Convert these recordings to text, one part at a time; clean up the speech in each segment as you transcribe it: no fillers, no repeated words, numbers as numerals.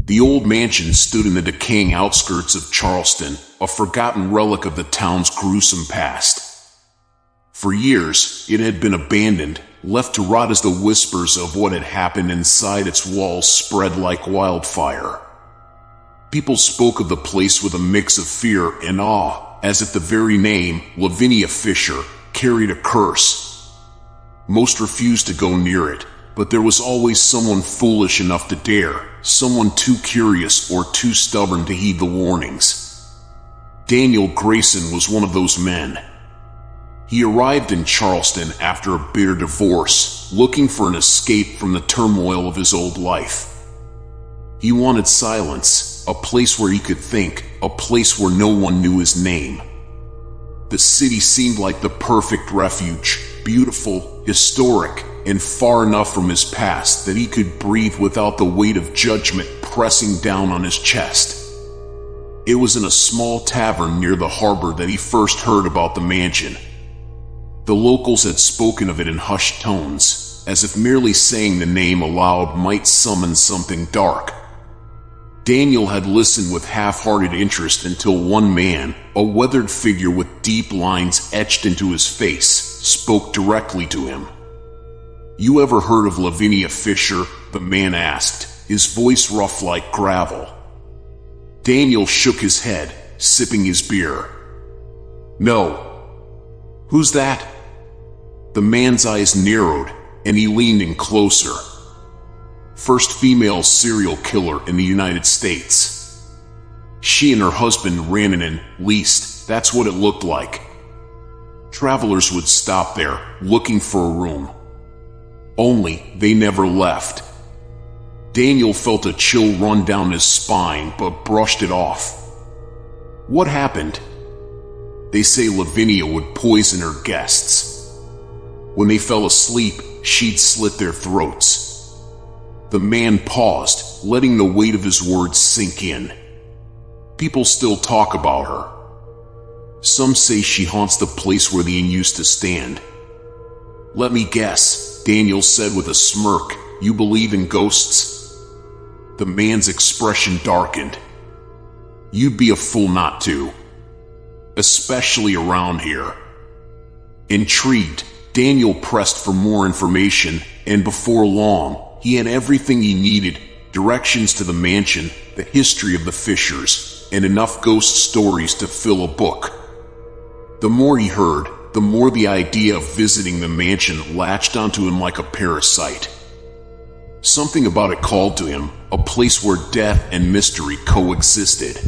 The old mansion stood in the decaying outskirts of Charleston, a forgotten relic of the town's gruesome past. For years, it had been abandoned, left to rot as the whispers of what had happened inside its walls spread like wildfire. People spoke of the place with a mix of fear and awe, as if the very name, Lavinia Fisher, carried a curse. Most refused to go near it, but there was always someone foolish enough to dare, someone too curious or too stubborn to heed the warnings. Daniel Grayson was one of those men. He arrived in Charleston after a bitter divorce, looking for an escape from the turmoil of his old life. He wanted silence, a place where he could think, a place where no one knew his name. The city seemed like the perfect refuge, beautiful, historic, and far enough from his past that he could breathe without the weight of judgment pressing down on his chest. It was in a small tavern near the harbor that he first heard about the mansion. The locals had spoken of it in hushed tones, as if merely saying the name aloud might summon something dark. Daniel had listened with half-hearted interest until one man, a weathered figure with deep lines etched into his face, spoke directly to him. "You ever heard of Lavinia Fisher?" the man asked, his voice rough like gravel. Daniel shook his head, sipping his beer. "No." "Who's that?" The man's eyes narrowed, and he leaned in closer. "First female serial killer in the United States. She and her husband ran an inn, least, that's what it looked like. Travelers would stop there, looking for a room. Only, they never left." Daniel felt a chill run down his spine, but brushed it off. "What happened?" "They say Lavinia would poison her guests. When they fell asleep, she'd slit their throats." The man paused, letting the weight of his words sink in. "People still talk about her. Some say she haunts the place where the inn used to stand." "Let me guess," Daniel said with a smirk, "you believe in ghosts?" The man's expression darkened. "You'd be a fool not to. Especially around here." Intrigued, Daniel pressed for more information, and before long, he had everything he needed: directions to the mansion, the history of the Fishers, and enough ghost stories to fill a book. The more he heard, the more the idea of visiting the mansion latched onto him like a parasite. Something about it called to him, a place where death and mystery coexisted.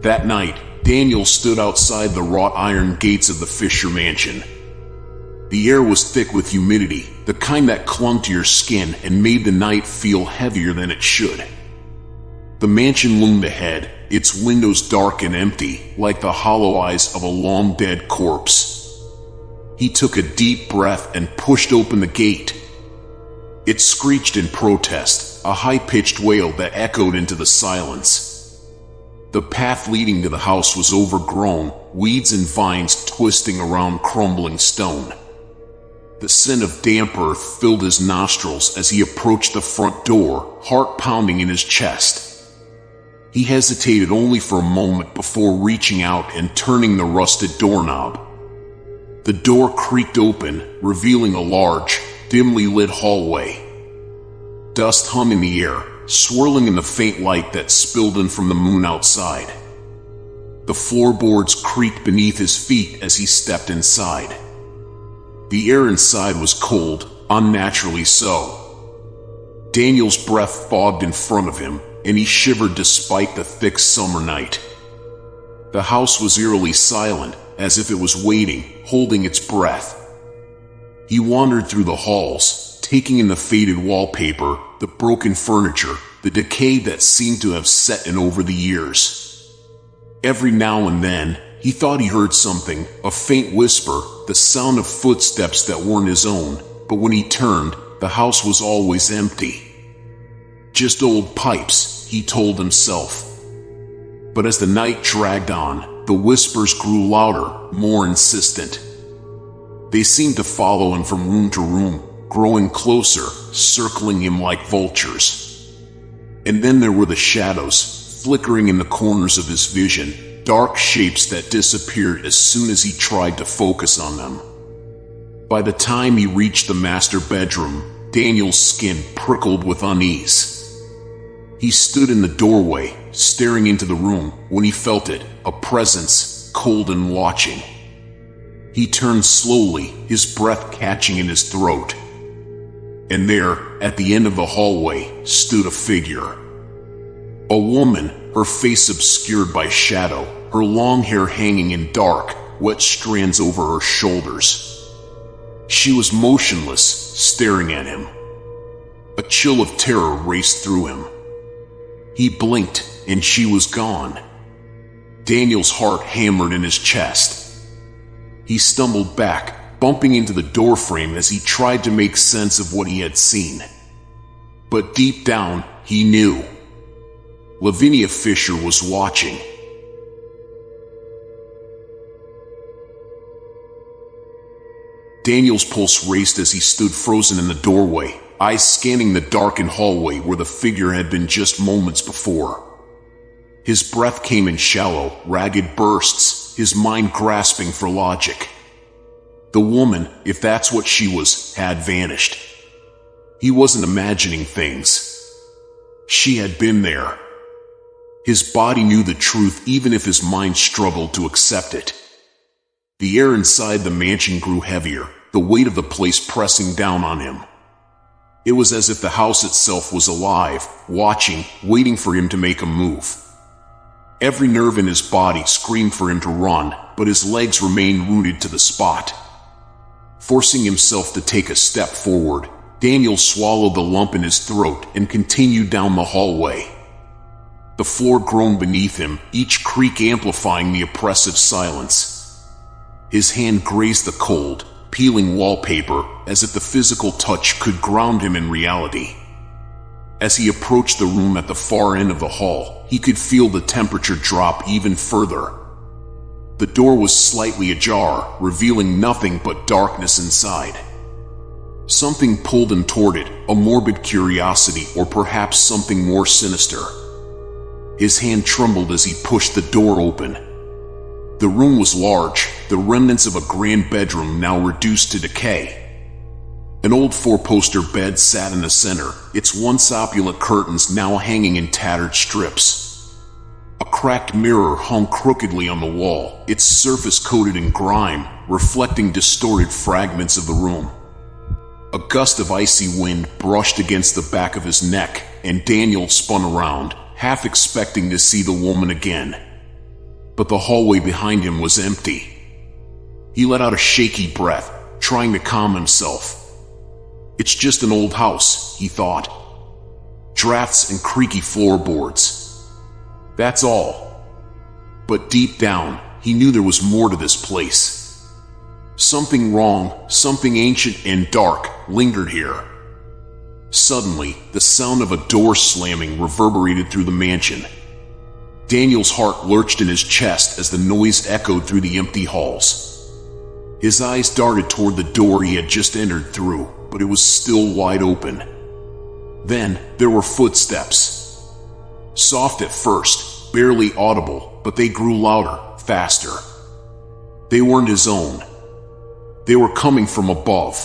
That night, Daniel stood outside the wrought iron gates of the Fisher mansion. The air was thick with humidity, the kind that clung to your skin and made the night feel heavier than it should. The mansion loomed ahead, its windows dark and empty, like the hollow eyes of a long-dead corpse. He took a deep breath and pushed open the gate. It screeched in protest, a high-pitched wail that echoed into the silence. The path leading to the house was overgrown, weeds and vines twisting around crumbling stone. The scent of damp earth filled his nostrils as he approached the front door, heart pounding in his chest. He hesitated only for a moment before reaching out and turning the rusted doorknob. The door creaked open, revealing a large, dimly lit hallway. Dust hung in the air, swirling in the faint light that spilled in from the moon outside. The floorboards creaked beneath his feet as he stepped inside. The air inside was cold, unnaturally so. Daniel's breath fogged in front of him, and he shivered despite the thick summer night. The house was eerily silent, as if it was waiting, holding its breath. He wandered through the halls, taking in the faded wallpaper, the broken furniture, the decay that seemed to have set in over the years. Every now and then, he thought he heard something, a faint whisper, the sound of footsteps that weren't his own, but when he turned, the house was always empty. Just old pipes, he told himself. But as the night dragged on, the whispers grew louder, more insistent. They seemed to follow him from room to room, growing closer, circling him like vultures. And then there were the shadows, flickering in the corners of his vision, dark shapes that disappeared as soon as he tried to focus on them. By the time he reached the master bedroom, Daniel's skin prickled with unease. He stood in the doorway, staring into the room, when he felt it, a presence, cold and watching. He turned slowly, his breath catching in his throat. And there, at the end of the hallway, stood a figure. A woman, her face obscured by shadow, her long hair hanging in dark, wet strands over her shoulders. She was motionless, staring at him. A chill of terror raced through him. He blinked, and she was gone. Daniel's heart hammered in his chest. He stumbled back, bumping into the doorframe as he tried to make sense of what he had seen. But deep down, he knew. Lavinia Fisher was watching. Daniel's pulse raced as he stood frozen in the doorway, eyes scanning the darkened hallway where the figure had been just moments before. His breath came in shallow, ragged bursts, his mind grasping for logic. The woman, if that's what she was, had vanished. He wasn't imagining things. She had been there. His body knew the truth even if his mind struggled to accept it. The air inside the mansion grew heavier, the weight of the place pressing down on him. It was as if the house itself was alive, watching, waiting for him to make a move. Every nerve in his body screamed for him to run, but his legs remained rooted to the spot. Forcing himself to take a step forward, Daniel swallowed the lump in his throat and continued down the hallway. The floor groaned beneath him, each creak amplifying the oppressive silence. His hand grazed the cold, peeling wallpaper, as if the physical touch could ground him in reality. As he approached the room at the far end of the hall, he could feel the temperature drop even further. The door was slightly ajar, revealing nothing but darkness inside. Something pulled him toward it, a morbid curiosity or perhaps something more sinister. His hand trembled as he pushed the door open. The room was large, the remnants of a grand bedroom now reduced to decay. An old four-poster bed sat in the center, its once opulent curtains now hanging in tattered strips. A cracked mirror hung crookedly on the wall, its surface coated in grime, reflecting distorted fragments of the room. A gust of icy wind brushed against the back of his neck, and Daniel spun around, half expecting to see the woman again. But the hallway behind him was empty. He let out a shaky breath, trying to calm himself. It's just an old house, he thought. Drafts and creaky floorboards. That's all. But deep down, he knew there was more to this place. Something wrong, something ancient and dark, lingered here. Suddenly, the sound of a door slamming reverberated through the mansion. Daniel's heart lurched in his chest as the noise echoed through the empty halls. His eyes darted toward the door he had just entered through, but it was still wide open. Then, there were footsteps. Soft at first, barely audible, but they grew louder, faster. They weren't his own. They were coming from above.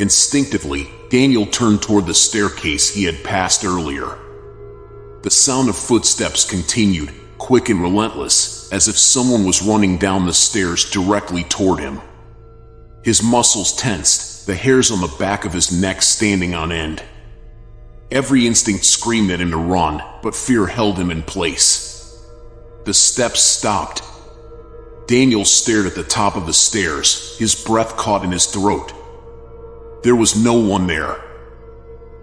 Instinctively, Daniel turned toward the staircase he had passed earlier. The sound of footsteps continued, quick and relentless, as if someone was running down the stairs directly toward him. His muscles tensed, the hairs on the back of his neck standing on end. Every instinct screamed at him to run, but fear held him in place. The steps stopped. Daniel stared at the top of the stairs, his breath caught in his throat. There was no one there.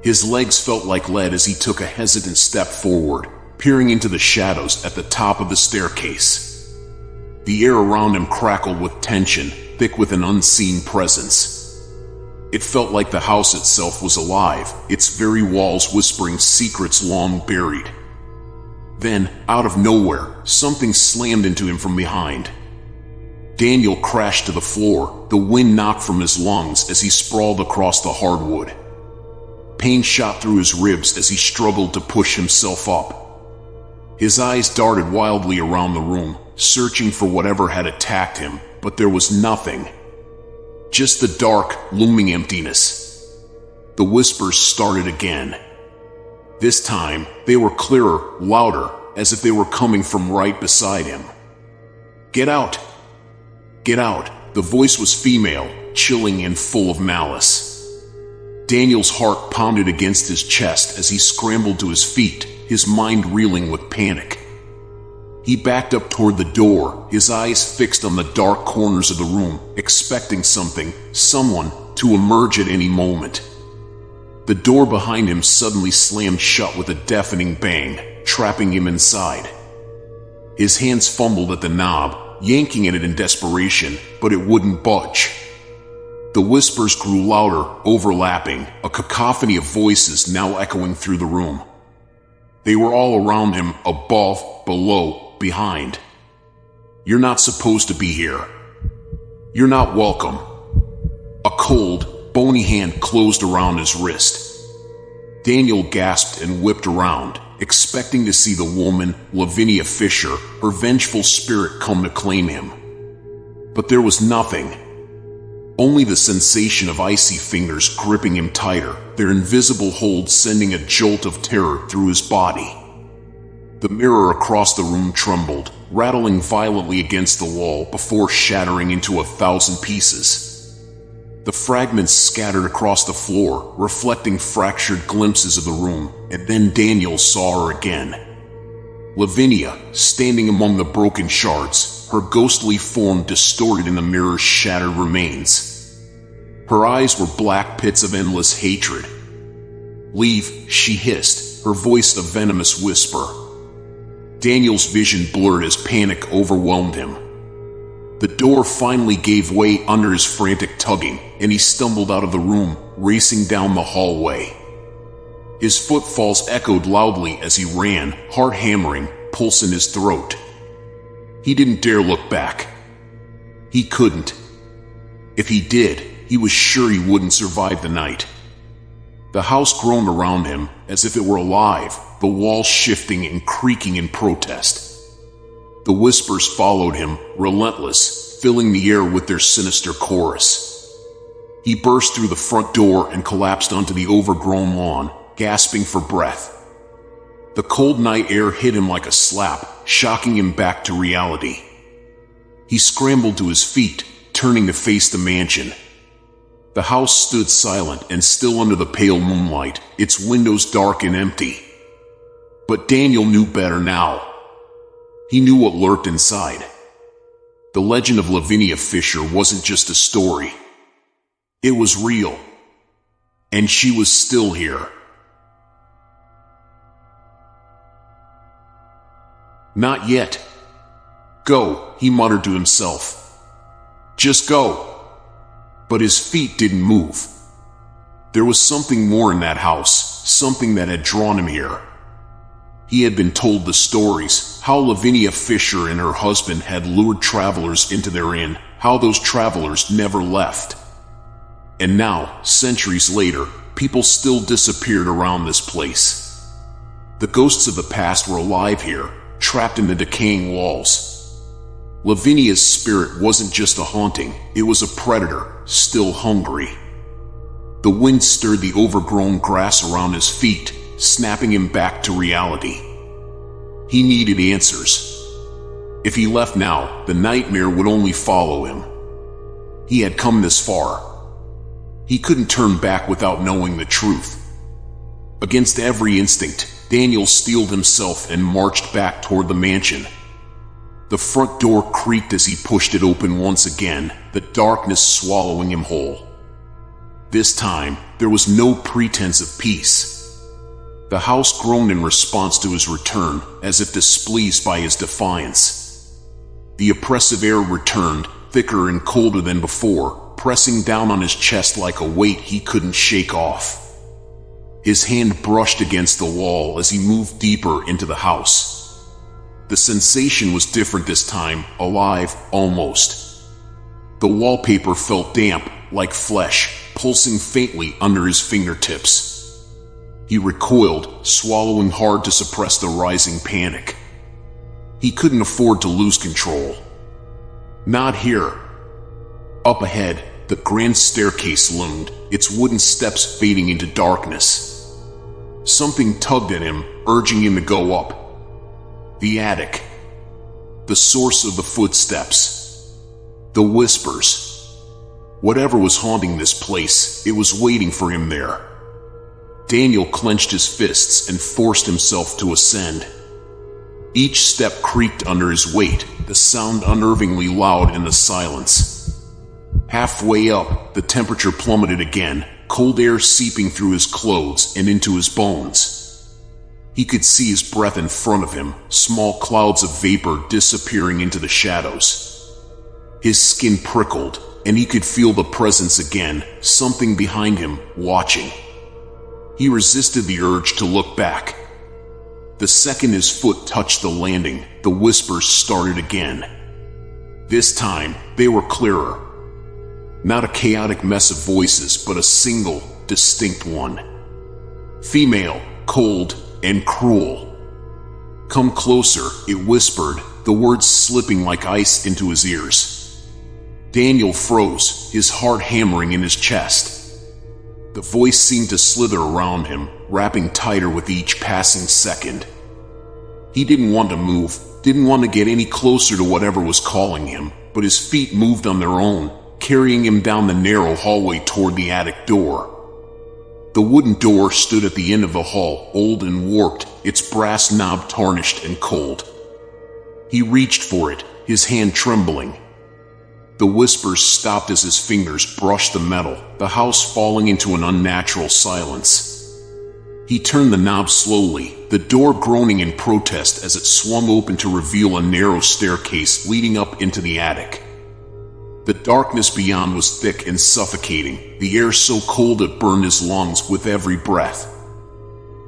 His legs felt like lead as he took a hesitant step forward, peering into the shadows at the top of the staircase. The air around him crackled with tension, thick with an unseen presence. It felt like the house itself was alive, its very walls whispering secrets long buried. Then, out of nowhere, something slammed into him from behind. Daniel crashed to the floor, the wind knocked from his lungs as he sprawled across the hardwood. Pain shot through his ribs as he struggled to push himself up. His eyes darted wildly around the room, searching for whatever had attacked him, but there was nothing. Just the dark, looming emptiness. The whispers started again. This time, they were clearer, louder, as if they were coming from right beside him. "Get out! Get out!" The voice was female, chilling and full of malice. Daniel's heart pounded against his chest as he scrambled to his feet, his mind reeling with panic. He backed up toward the door, his eyes fixed on the dark corners of the room, expecting someone, to emerge at any moment. The door behind him suddenly slammed shut with a deafening bang, trapping him inside. His hands fumbled at the knob, yanking at it in desperation, but it wouldn't budge. The whispers grew louder, overlapping, a cacophony of voices now echoing through the room. They were all around him, above, below, behind. "You're not supposed to be here. You're not welcome." A cold, bony hand closed around his wrist. Daniel gasped and whipped around, expecting to see the woman, Lavinia Fisher, her vengeful spirit come to claim him. But there was nothing. Only the sensation of icy fingers gripping him tighter, their invisible hold sending a jolt of terror through his body. The mirror across the room trembled, rattling violently against the wall before shattering into 1,000 pieces. The fragments scattered across the floor, reflecting fractured glimpses of the room, and then Daniel saw her again. Lavinia, standing among the broken shards, her ghostly form distorted in the mirror's shattered remains. Her eyes were black pits of endless hatred. "Leave," she hissed, her voice a venomous whisper. Daniel's vision blurred as panic overwhelmed him. The door finally gave way under his frantic tugging, and he stumbled out of the room, racing down the hallway. His footfalls echoed loudly as he ran, heart hammering, pulse in his throat. He didn't dare look back. He couldn't. If he did, he was sure he wouldn't survive the night. The house groaned around him as if it were alive, the walls shifting and creaking in protest. The whispers followed him, relentless, filling the air with their sinister chorus. He burst through the front door and collapsed onto the overgrown lawn, gasping for breath. The cold night air hit him like a slap, shocking him back to reality. He scrambled to his feet, turning to face the mansion. The house stood silent and still under the pale moonlight, its windows dark and empty. But Daniel knew better now. He knew what lurked inside. The legend of Lavinia Fisher wasn't just a story. It was real. And she was still here. "Not yet. Go," he muttered to himself. "Just go." But his feet didn't move. There was something more in that house, something that had drawn him here. He had been told the stories, how Lavinia Fisher and her husband had lured travelers into their inn, how those travelers never left. And now, centuries later, people still disappeared around this place. The ghosts of the past were alive here, trapped in the decaying walls. Lavinia's spirit wasn't just a haunting, it was a predator, still hungry. The wind stirred the overgrown grass around his feet, snapping him back to reality. He needed answers. If he left now, the nightmare would only follow him. He had come this far. He couldn't turn back without knowing the truth. Against every instinct, Daniel steeled himself and marched back toward the mansion. The front door creaked as he pushed it open once again, the darkness swallowing him whole. This time, there was no pretense of peace. The house groaned in response to his return, as if displeased by his defiance. The oppressive air returned, thicker and colder than before, pressing down on his chest like a weight he couldn't shake off. His hand brushed against the wall as he moved deeper into the house. The sensation was different this time, alive, almost. The wallpaper felt damp, like flesh, pulsing faintly under his fingertips. He recoiled, swallowing hard to suppress the rising panic. He couldn't afford to lose control. Not here. Up ahead, the grand staircase loomed, its wooden steps fading into darkness. Something tugged at him, urging him to go up. The attic. The source of the footsteps. The whispers. Whatever was haunting this place, it was waiting for him there. Daniel clenched his fists and forced himself to ascend. Each step creaked under his weight, the sound unnervingly loud in the silence. Halfway up, the temperature plummeted again, cold air seeping through his clothes and into his bones. He could see his breath in front of him, small clouds of vapor disappearing into the shadows. His skin prickled, and he could feel the presence again, something behind him, watching. He resisted the urge to look back. The second his foot touched the landing, the whispers started again. This time, they were clearer. Not a chaotic mess of voices, but a single, distinct one. Female, cold, and cruel. "Come closer," it whispered, the words slipping like ice into his ears. Daniel froze, his heart hammering in his chest. The voice seemed to slither around him, wrapping tighter with each passing second. He didn't want to move, didn't want to get any closer to whatever was calling him, but his feet moved on their own, carrying him down the narrow hallway toward the attic door. The wooden door stood at the end of the hall, old and warped, its brass knob tarnished and cold. He reached for it, his hand trembling. The whispers stopped as his fingers brushed the metal, the house falling into an unnatural silence. He turned the knob slowly, the door groaning in protest as it swung open to reveal a narrow staircase leading up into the attic. The darkness beyond was thick and suffocating, the air so cold it burned his lungs with every breath.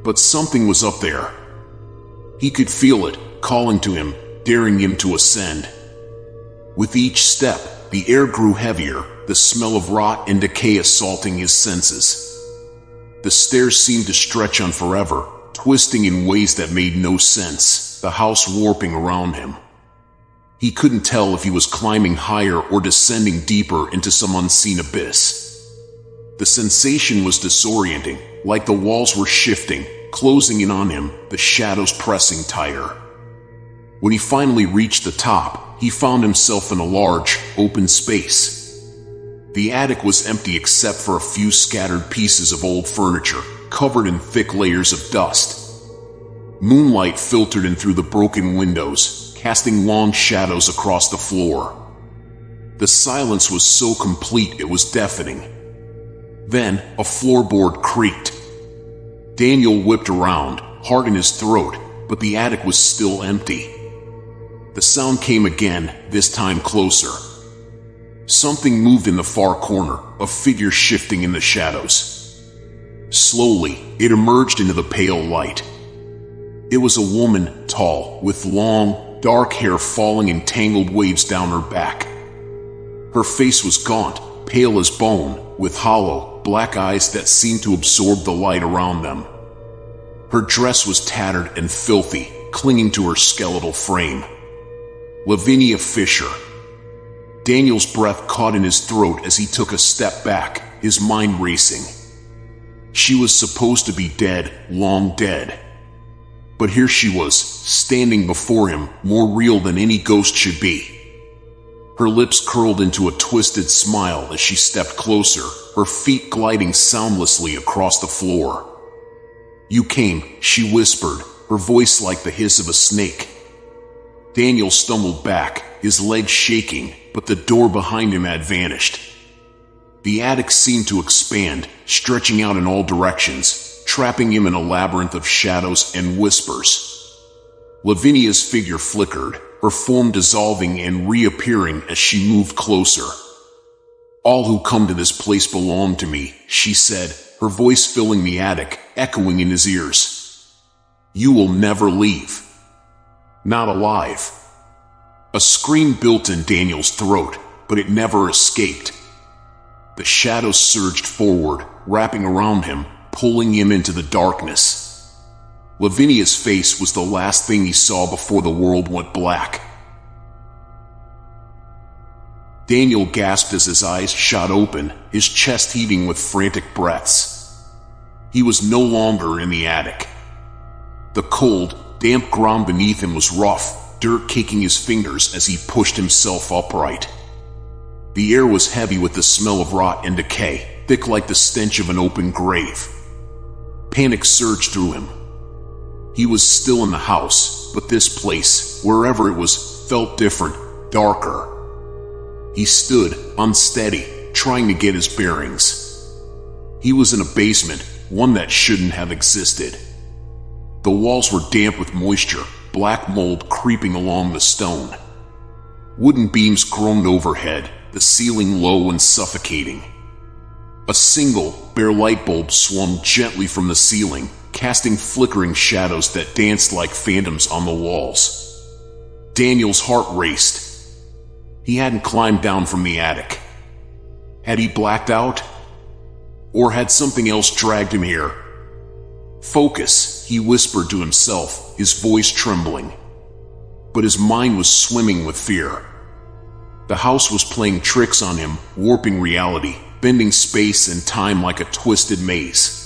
But something was up there. He could feel it, calling to him, daring him to ascend. With each step, the air grew heavier, the smell of rot and decay assaulting his senses. The stairs seemed to stretch on forever, twisting in ways that made no sense, the house warping around him. He couldn't tell if he was climbing higher or descending deeper into some unseen abyss. The sensation was disorienting, like the walls were shifting, closing in on him, the shadows pressing tighter. When he finally reached the top, he found himself in a large, open space. The attic was empty except for a few scattered pieces of old furniture, covered in thick layers of dust. Moonlight filtered in through the broken windows, casting long shadows across the floor. The silence was so complete it was deafening. Then, a floorboard creaked. Daniel whipped around, heart in his throat, but the attic was still empty. The sound came again, this time closer. Something moved in the far corner, a figure shifting in the shadows. Slowly, it emerged into the pale light. It was a woman, tall, with long, dark hair falling in tangled waves down her back. Her face was gaunt, pale as bone, with hollow, black eyes that seemed to absorb the light around them. Her dress was tattered and filthy, clinging to her skeletal frame. Lavinia Fisher. Daniel's breath caught in his throat as he took a step back, his mind racing. She was supposed to be dead, long dead. But here she was, standing before him, more real than any ghost should be. Her lips curled into a twisted smile as she stepped closer, her feet gliding soundlessly across the floor. "You came," she whispered, her voice like the hiss of a snake. Daniel stumbled back, his legs shaking, but the door behind him had vanished. The attic seemed to expand, stretching out in all directions, trapping him in a labyrinth of shadows and whispers. Lavinia's figure flickered, her form dissolving and reappearing as she moved closer. "All who come to this place belong to me," she said, her voice filling the attic, echoing in his ears. "You will never leave. Not alive." A scream built in Daniel's throat, but it never escaped. The shadows surged forward, wrapping around him, pulling him into the darkness. Lavinia's face was the last thing he saw before the world went black. Daniel gasped as his eyes shot open, his chest heaving with frantic breaths. He was no longer in the attic. The cold, damp ground beneath him was rough, dirt caking his fingers as he pushed himself upright. The air was heavy with the smell of rot and decay, thick like the stench of an open grave. Panic surged through him. He was still in the house, but this place, wherever it was, felt different, darker. He stood, unsteady, trying to get his bearings. He was in a basement, one that shouldn't have existed. The walls were damp with moisture, black mold creeping along the stone. Wooden beams groaned overhead, the ceiling low and suffocating. A single, bare light bulb swung gently from the ceiling, casting flickering shadows that danced like phantoms on the walls. Daniel's heart raced. He hadn't climbed down from the attic. Had he blacked out? Or had something else dragged him here? Focus, he whispered to himself, his voice trembling. But his mind was swimming with fear. The house was playing tricks on him, warping reality, bending space and time like a twisted maze.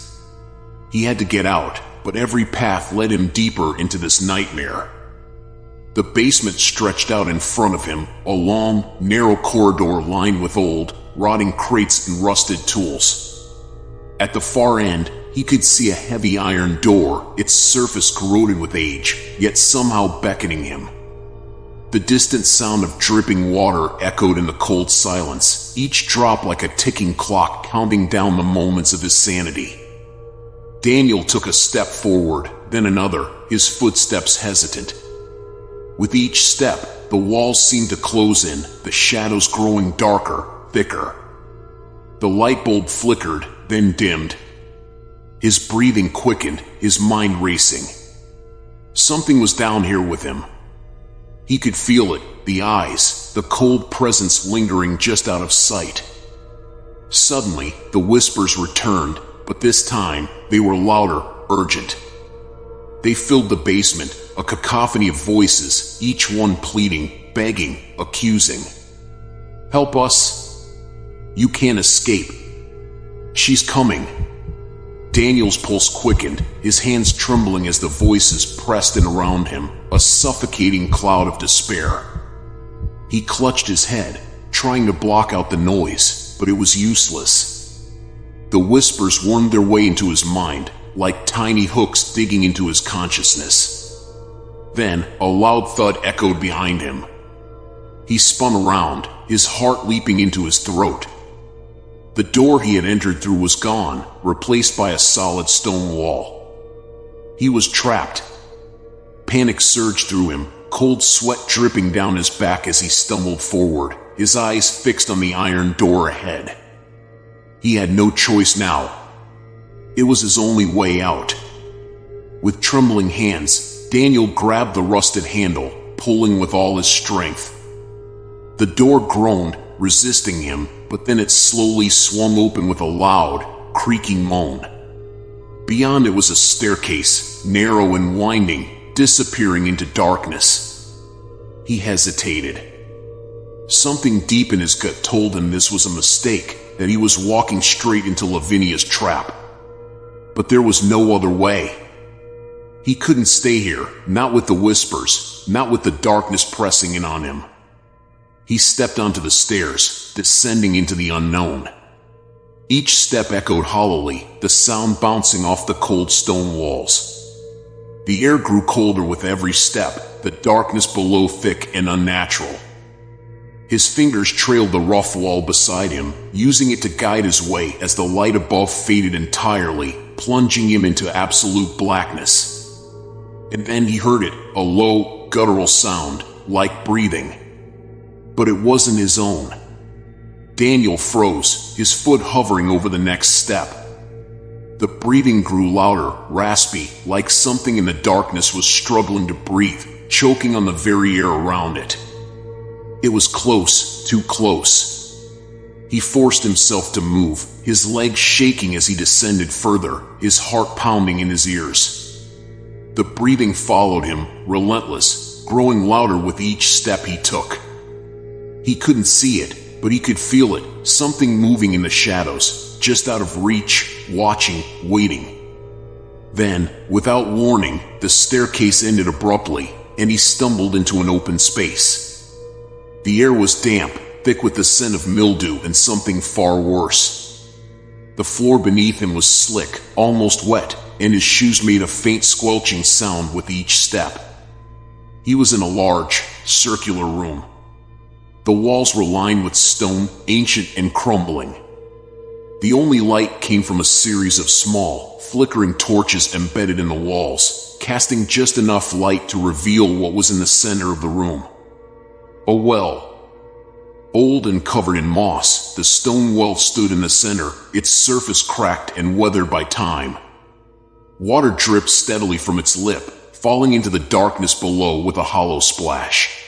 He had to get out, but every path led him deeper into this nightmare. The basement stretched out in front of him, a long, narrow corridor lined with old, rotting crates and rusted tools. At the far end, he could see a heavy iron door, its surface corroded with age, yet somehow beckoning him. The distant sound of dripping water echoed in the cold silence, each drop like a ticking clock counting down the moments of his sanity. Daniel took a step forward, then another, his footsteps hesitant. With each step, the walls seemed to close in, the shadows growing darker, thicker. The light bulb flickered, then dimmed. His breathing quickened, his mind racing. Something was down here with him. He could feel it, the eyes, the cold presence lingering just out of sight. Suddenly, the whispers returned, but this time, they were louder, urgent. They filled the basement, a cacophony of voices, each one pleading, begging, accusing. Help us. You can't escape. She's coming. Daniel's pulse quickened, his hands trembling as the voices pressed in around him, a suffocating cloud of despair. He clutched his head, trying to block out the noise, but it was useless. The whispers wormed their way into his mind, like tiny hooks digging into his consciousness. Then, a loud thud echoed behind him. He spun around, his heart leaping into his throat. The door he had entered through was gone, replaced by a solid stone wall. He was trapped. Panic surged through him, cold sweat dripping down his back as he stumbled forward, his eyes fixed on the iron door ahead. He had no choice now. It was his only way out. With trembling hands, Daniel grabbed the rusted handle, pulling with all his strength. The door groaned, resisting him, but then it slowly swung open with a loud, creaking moan. Beyond it was a staircase, narrow and winding, disappearing into darkness. He hesitated. Something deep in his gut told him this was a mistake, that he was walking straight into Lavinia's trap. But there was no other way. He couldn't stay here, not with the whispers, not with the darkness pressing in on him. He stepped onto the stairs, descending into the unknown. Each step echoed hollowly, the sound bouncing off the cold stone walls. The air grew colder with every step, the darkness below thick and unnatural. His fingers trailed the rough wall beside him, using it to guide his way as the light above faded entirely, plunging him into absolute blackness. And then he heard it, a low, guttural sound, like breathing. But it wasn't his own. Daniel froze, his foot hovering over the next step. The breathing grew louder, raspy, like something in the darkness was struggling to breathe, choking on the very air around it. It was close, too close. He forced himself to move, his legs shaking as he descended further, his heart pounding in his ears. The breathing followed him, relentless, growing louder with each step he took. He couldn't see it, but he could feel it, something moving in the shadows, just out of reach, watching, waiting. Then, without warning, the staircase ended abruptly, and he stumbled into an open space. The air was damp, thick with the scent of mildew and something far worse. The floor beneath him was slick, almost wet, and his shoes made a faint squelching sound with each step. He was in a large, circular room. The walls were lined with stone, ancient and crumbling. The only light came from a series of small, flickering torches embedded in the walls, casting just enough light to reveal what was in the center of the room. A well. Old and covered in moss, the stone well stood in the center, its surface cracked and weathered by time. Water dripped steadily from its lip, falling into the darkness below with a hollow splash.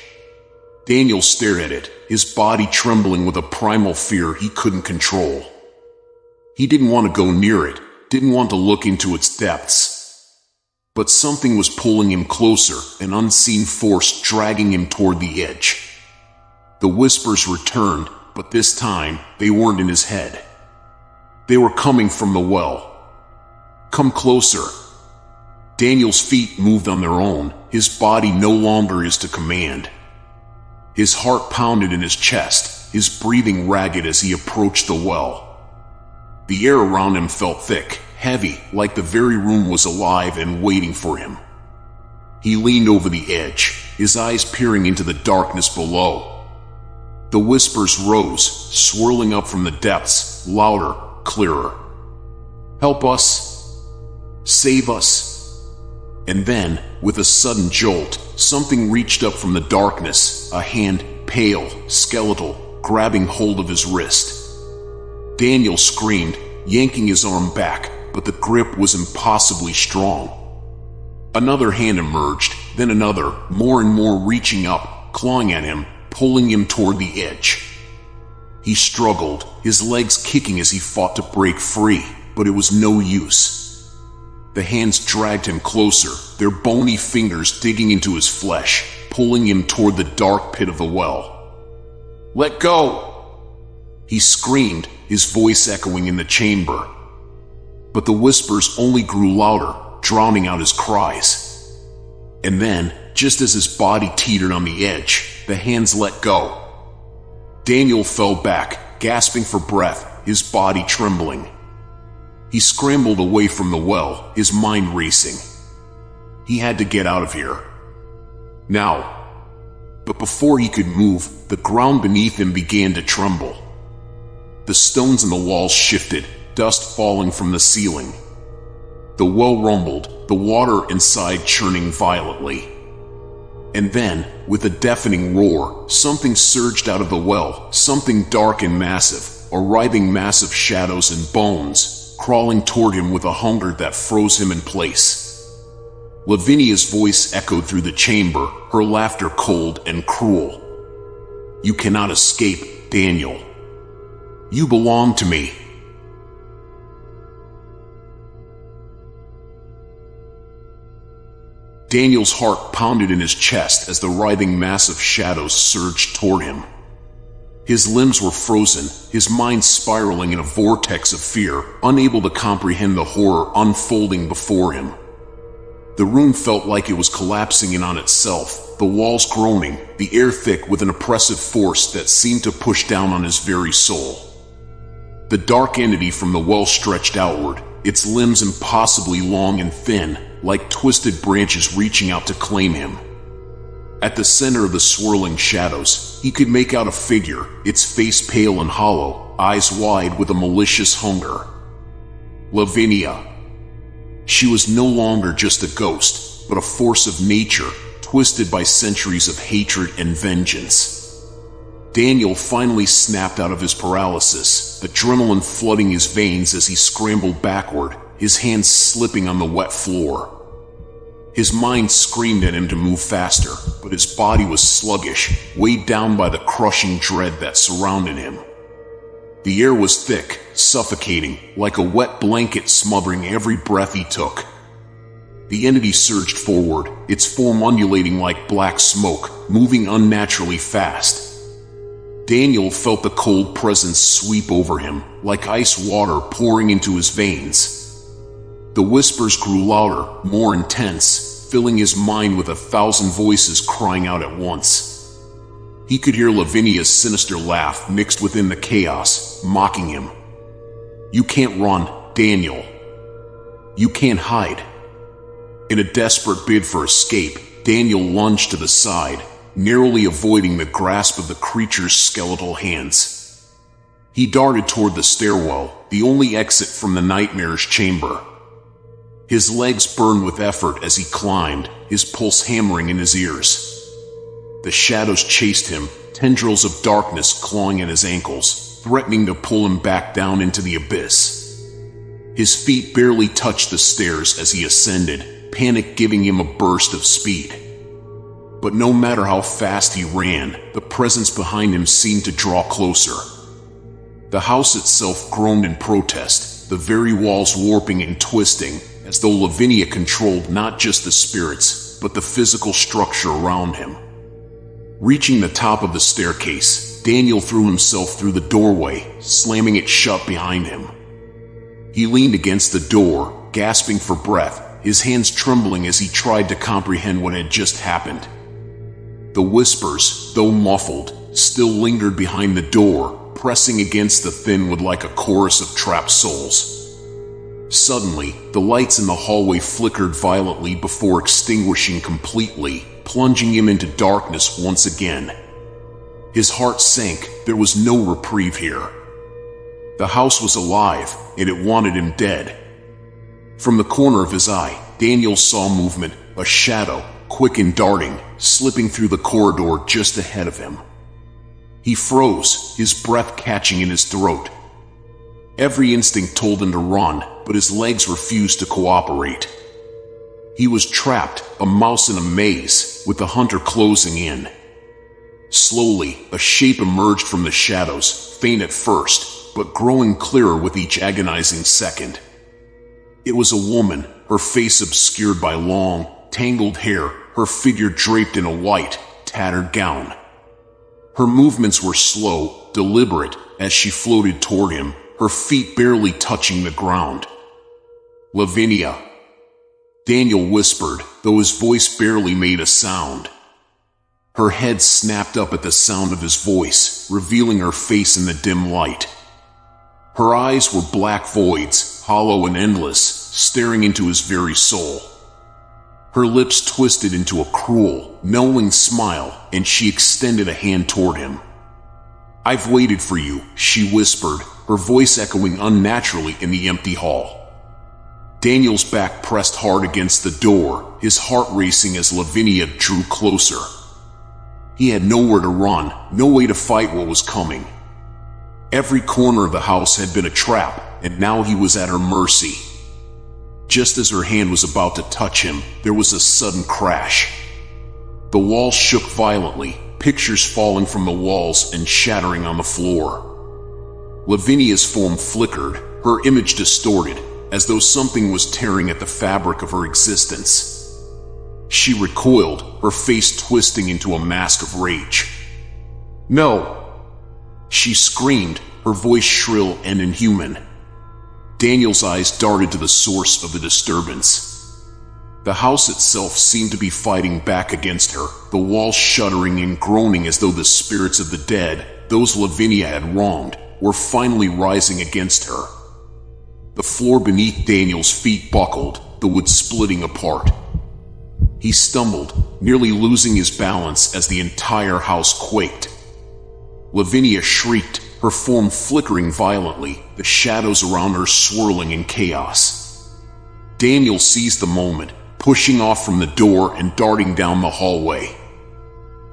Daniel stared at it, his body trembling with a primal fear he couldn't control. He didn't want to go near it, didn't want to look into its depths. But something was pulling him closer, an unseen force dragging him toward the edge. The whispers returned, but this time, they weren't in his head. They were coming from the well. Come closer. Daniel's feet moved on their own, his body no longer his to command. His heart pounded in his chest, his breathing ragged as he approached the well. The air around him felt thick, heavy, like the very room was alive and waiting for him. He leaned over the edge, his eyes peering into the darkness below. The whispers rose, swirling up from the depths, louder, clearer. Help us. Save us. And then, with a sudden jolt, something reached up from the darkness, a hand, pale, skeletal, grabbing hold of his wrist. Daniel screamed, yanking his arm back, but the grip was impossibly strong. Another hand emerged, then another, more and more reaching up, clawing at him, pulling him toward the edge. He struggled, his legs kicking as he fought to break free, but it was no use. The hands dragged him closer, their bony fingers digging into his flesh, pulling him toward the dark pit of the well. Let go! He screamed, his voice echoing in the chamber. But the whispers only grew louder, drowning out his cries. And then, just as his body teetered on the edge, the hands let go. Daniel fell back, gasping for breath, his body trembling. He scrambled away from the well, his mind racing. He had to get out of here. Now. But before he could move, the ground beneath him began to tremble. The stones in the walls shifted, dust falling from the ceiling. The well rumbled, the water inside churning violently. And then, with a deafening roar, something surged out of the well, something dark and massive, a writhing mass of shadows and bones, crawling toward him with a hunger that froze him in place. Lavinia's voice echoed through the chamber, her laughter cold and cruel. You cannot escape, Daniel. You belong to me. Daniel's heart pounded in his chest as the writhing mass of shadows surged toward him. His limbs were frozen, his mind spiraling in a vortex of fear, unable to comprehend the horror unfolding before him. The room felt like it was collapsing in on itself, the walls groaning, the air thick with an oppressive force that seemed to push down on his very soul. The dark entity from the well stretched outward, its limbs impossibly long and thin, like twisted branches reaching out to claim him. At the center of the swirling shadows, he could make out a figure, its face pale and hollow, eyes wide with a malicious hunger. Lavinia. She was no longer just a ghost, but a force of nature, twisted by centuries of hatred and vengeance. Daniel finally snapped out of his paralysis, adrenaline flooding his veins as he scrambled backward, his hands slipping on the wet floor. His mind screamed at him to move faster, but his body was sluggish, weighed down by the crushing dread that surrounded him. The air was thick, suffocating, like a wet blanket smothering every breath he took. The entity surged forward, its form undulating like black smoke, moving unnaturally fast. Daniel felt the cold presence sweep over him, like ice water pouring into his veins. The whispers grew louder, more intense, filling his mind with 1,000 voices crying out at once. He could hear Lavinia's sinister laugh mixed within the chaos, mocking him. "You can't run, Daniel. You can't hide." In a desperate bid for escape, Daniel lunged to the side, narrowly avoiding the grasp of the creature's skeletal hands. He darted toward the stairwell, the only exit from the nightmare's chamber. His legs burned with effort as he climbed, his pulse hammering in his ears. The shadows chased him, tendrils of darkness clawing at his ankles, threatening to pull him back down into the abyss. His feet barely touched the stairs as he ascended, panic giving him a burst of speed. But no matter how fast he ran, the presence behind him seemed to draw closer. The house itself groaned in protest, the very walls warping and twisting, as though Lavinia controlled not just the spirits, but the physical structure around him. Reaching the top of the staircase, Daniel threw himself through the doorway, slamming it shut behind him. He leaned against the door, gasping for breath, his hands trembling as he tried to comprehend what had just happened. The whispers, though muffled, still lingered behind the door, pressing against the thin wood like a chorus of trapped souls. Suddenly, the lights in the hallway flickered violently before extinguishing completely, plunging him into darkness once again. His heart sank. There was no reprieve here. The house was alive, and it wanted him dead. From the corner of his eye, Daniel saw movement, a shadow, quick and darting, slipping through the corridor just ahead of him. He froze, his breath catching in his throat. Every instinct told him to run, but his legs refused to cooperate. He was trapped, a mouse in a maze, with the hunter closing in. Slowly, a shape emerged from the shadows, faint at first, but growing clearer with each agonizing second. It was a woman, her face obscured by long, tangled hair, her figure draped in a white, tattered gown. Her movements were slow, deliberate, as she floated toward him, her feet barely touching the ground. "Lavinia," Daniel whispered, though his voice barely made a sound. Her head snapped up at the sound of his voice, revealing her face in the dim light. Her eyes were black voids, hollow and endless, staring into his very soul. Her lips twisted into a cruel, knowing smile, and she extended a hand toward him. "I've waited for you," she whispered, her voice echoing unnaturally in the empty hall. Daniel's back pressed hard against the door, his heart racing as Lavinia drew closer. He had nowhere to run, no way to fight what was coming. Every corner of the house had been a trap, and now he was at her mercy. Just as her hand was about to touch him, there was a sudden crash. The walls shook violently, pictures falling from the walls and shattering on the floor. Lavinia's form flickered, her image distorted, as though something was tearing at the fabric of her existence. She recoiled, her face twisting into a mask of rage. "No!" she screamed, her voice shrill and inhuman. Daniel's eyes darted to the source of the disturbance. The house itself seemed to be fighting back against her, the walls shuddering and groaning as though the spirits of the dead, those Lavinia had wronged, were finally rising against her. The floor beneath Daniel's feet buckled, the wood splitting apart. He stumbled, nearly losing his balance as the entire house quaked. Lavinia shrieked, her form flickering violently, the shadows around her swirling in chaos. Daniel seized the moment, pushing off from the door and darting down the hallway.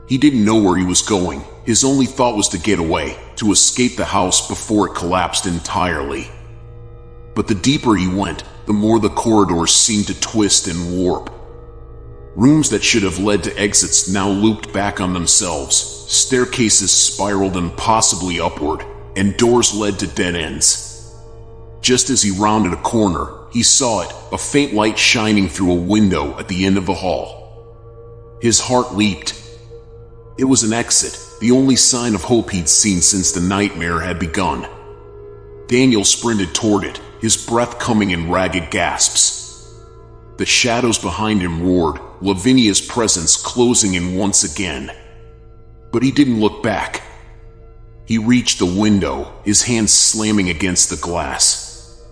He didn't know where he was going. His only thought was to get away, to escape the house before it collapsed entirely. But the deeper he went, the more the corridors seemed to twist and warp. Rooms that should have led to exits now looped back on themselves, staircases spiraled impossibly upward, and doors led to dead ends. Just as he rounded a corner, he saw it, a faint light shining through a window at the end of the hall. His heart leaped. It was an exit, the only sign of hope he'd seen since the nightmare had begun. Daniel sprinted toward it, his breath coming in ragged gasps. The shadows behind him roared, Lavinia's presence closing in once again. But he didn't look back. He reached the window, his hand slamming against the glass.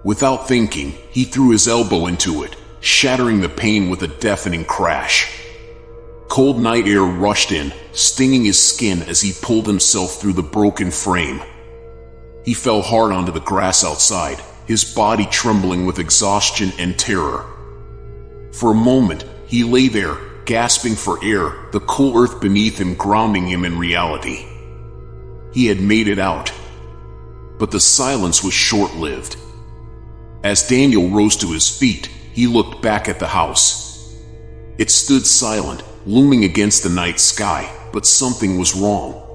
Without thinking, he threw his elbow into it, shattering the pane with a deafening crash. Cold night air rushed in, stinging his skin as he pulled himself through the broken frame. He fell hard onto the grass outside, his body trembling with exhaustion and terror. For a moment, he lay there, gasping for air, the cool earth beneath him grounding him in reality. He had made it out. But the silence was short-lived. As Daniel rose to his feet, he looked back at the house. It stood silent, looming against the night sky, but something was wrong.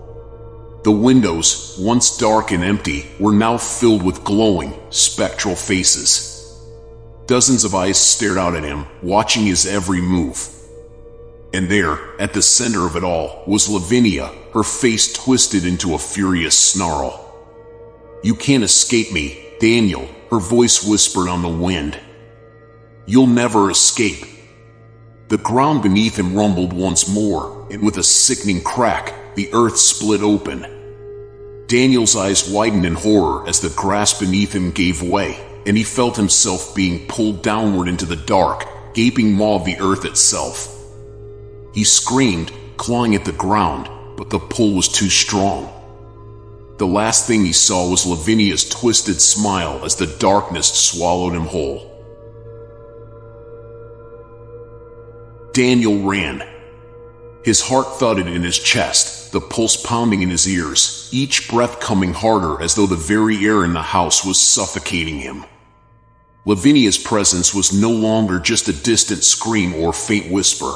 The windows, once dark and empty, were now filled with glowing, spectral faces. Dozens of eyes stared out at him, watching his every move. And there, at the center of it all, was Lavinia, her face twisted into a furious snarl. "You can't escape me, Daniel," her voice whispered on the wind. "You'll never escape." The ground beneath him rumbled once more, and with a sickening crack, the earth split open. Daniel's eyes widened in horror as the grass beneath him gave way, and he felt himself being pulled downward into the dark, gaping maw of the earth itself. He screamed, clawing at the ground, but the pull was too strong. The last thing he saw was Lavinia's twisted smile as the darkness swallowed him whole. Daniel ran. His heart thudded in his chest, the pulse pounding in his ears, each breath coming harder as though the very air in the house was suffocating him. Lavinia's presence was no longer just a distant scream or faint whisper.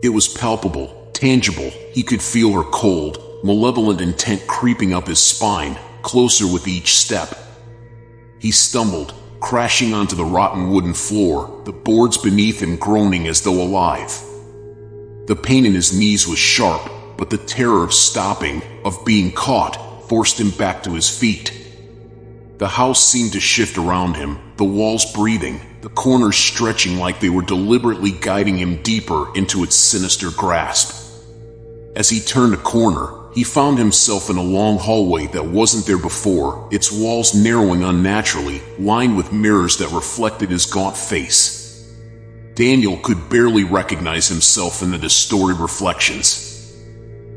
It was palpable, tangible. He could feel her cold, malevolent intent creeping up his spine, closer with each step. He stumbled, crashing onto the rotten wooden floor, the boards beneath him groaning as though alive. The pain in his knees was sharp, but the terror of stopping, of being caught, forced him back to his feet. The house seemed to shift around him, the walls breathing, the corners stretching like they were deliberately guiding him deeper into its sinister grasp. As he turned a corner, he found himself in a long hallway that wasn't there before, its walls narrowing unnaturally, lined with mirrors that reflected his gaunt face. Daniel could barely recognize himself in the distorted reflections.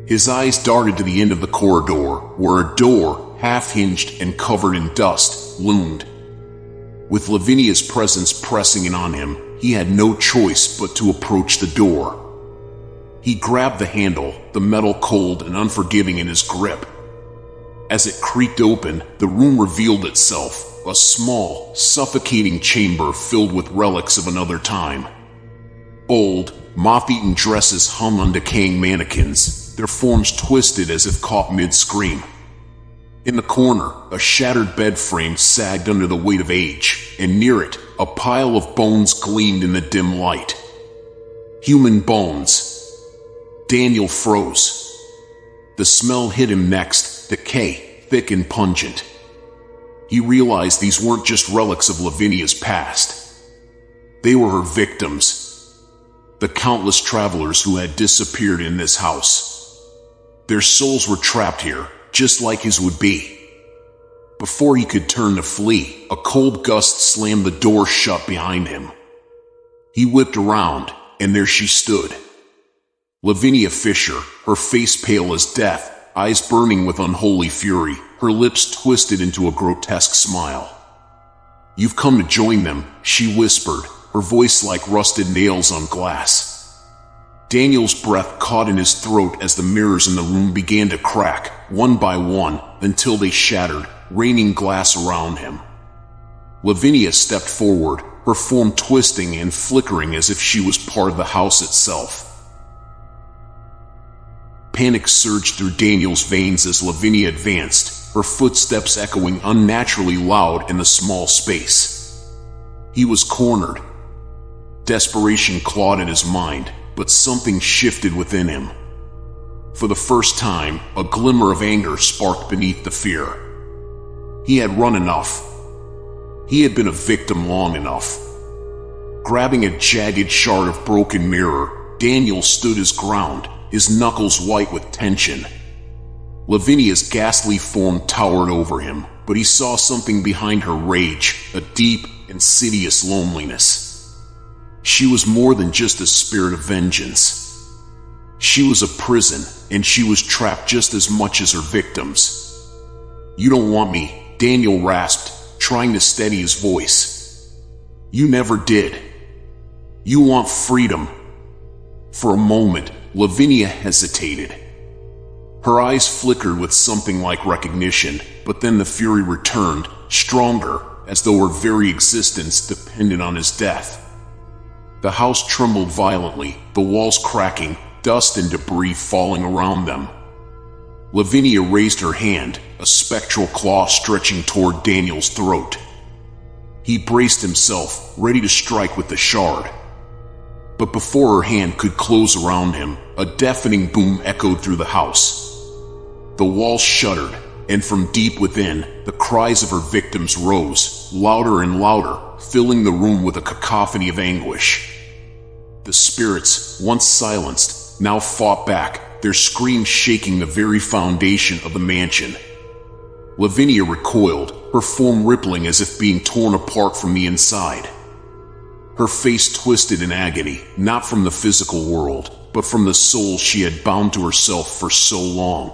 His eyes darted to the end of the corridor, where a door, half-hinged and covered in dust, loomed. With Lavinia's presence pressing in on him, he had no choice but to approach the door. He grabbed the handle, the metal cold and unforgiving in his grip. As it creaked open, the room revealed itself, a small, suffocating chamber filled with relics of another time. Old, moth-eaten dresses hung on decaying mannequins, their forms twisted as if caught mid-scream. In the corner, a shattered bed frame sagged under the weight of age, and near it, a pile of bones gleamed in the dim light. Human bones. Daniel froze. The smell hit him next, decay, thick and pungent. He realized these weren't just relics of Lavinia's past. They were her victims. The countless travelers who had disappeared in this house. Their souls were trapped here, just like his would be. Before he could turn to flee, a cold gust slammed the door shut behind him. He whipped around, and there she stood. Lavinia Fisher, her face pale as death, eyes burning with unholy fury, her lips twisted into a grotesque smile. "You've come to join them," she whispered, her voice like rusted nails on glass. Daniel's breath caught in his throat as the mirrors in the room began to crack, one by one, until they shattered, raining glass around him. Lavinia stepped forward, her form twisting and flickering as if she was part of the house itself. Panic surged through Daniel's veins as Lavinia advanced, her footsteps echoing unnaturally loud in the small space. He was cornered. Desperation clawed at his mind, but something shifted within him. For the first time, a glimmer of anger sparked beneath the fear. He had run enough. He had been a victim long enough. Grabbing a jagged shard of broken mirror, Daniel stood his ground, his knuckles white with tension. Lavinia's ghastly form towered over him, but he saw something behind her rage, a deep, insidious loneliness. She was more than just a spirit of vengeance. She was a prison, and she was trapped just as much as her victims. "You don't want me," Daniel rasped, trying to steady his voice. "You never did. You want freedom." For a moment, Lavinia hesitated. Her eyes flickered with something like recognition, but then the fury returned, stronger, as though her very existence depended on his death. The house trembled violently, the walls cracking, dust and debris falling around them. Lavinia raised her hand, a spectral claw stretching toward Daniel's throat. He braced himself, ready to strike with the shard. But before her hand could close around him, a deafening boom echoed through the house. The walls shuddered, and from deep within, the cries of her victims rose, louder and louder, filling the room with a cacophony of anguish. The spirits, once silenced, now fought back, their screams shaking the very foundation of the mansion. Lavinia recoiled, her form rippling as if being torn apart from the inside. Her face twisted in agony, not from the physical world, but from the soul she had bound to herself for so long.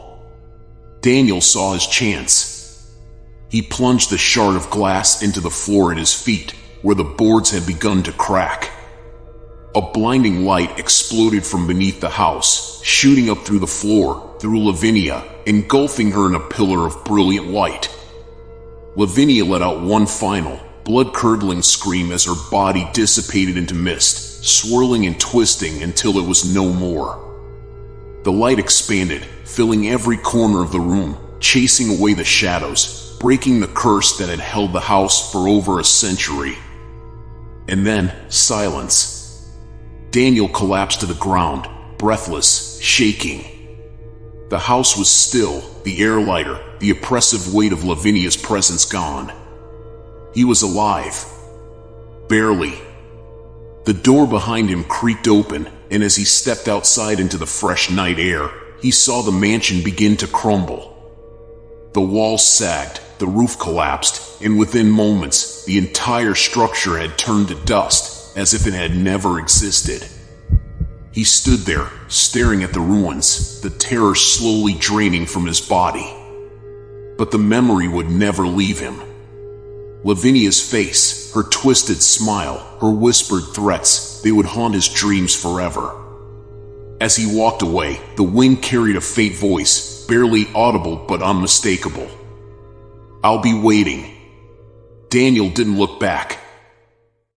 Daniel saw his chance. He plunged the shard of glass into the floor at his feet, where the boards had begun to crack. A blinding light exploded from beneath the house, shooting up through the floor, through Lavinia, engulfing her in a pillar of brilliant light. Lavinia let out one final, blood-curdling scream as her body dissipated into mist, swirling and twisting until it was no more. The light expanded, filling every corner of the room, chasing away the shadows, breaking the curse that had held the house for over a century. And then, silence. Daniel collapsed to the ground, breathless, shaking. The house was still, the air lighter, the oppressive weight of Lavinia's presence gone. He was alive. Barely. The door behind him creaked open, and as he stepped outside into the fresh night air, he saw the mansion begin to crumble. The walls sagged, the roof collapsed, and within moments, the entire structure had turned to dust, as if it had never existed. He stood there, staring at the ruins, the terror slowly draining from his body. But the memory would never leave him. Lavinia's face, her twisted smile, her whispered threats, they would haunt his dreams forever. As he walked away, the wind carried a faint voice, barely audible but unmistakable. "I'll be waiting." Daniel didn't look back.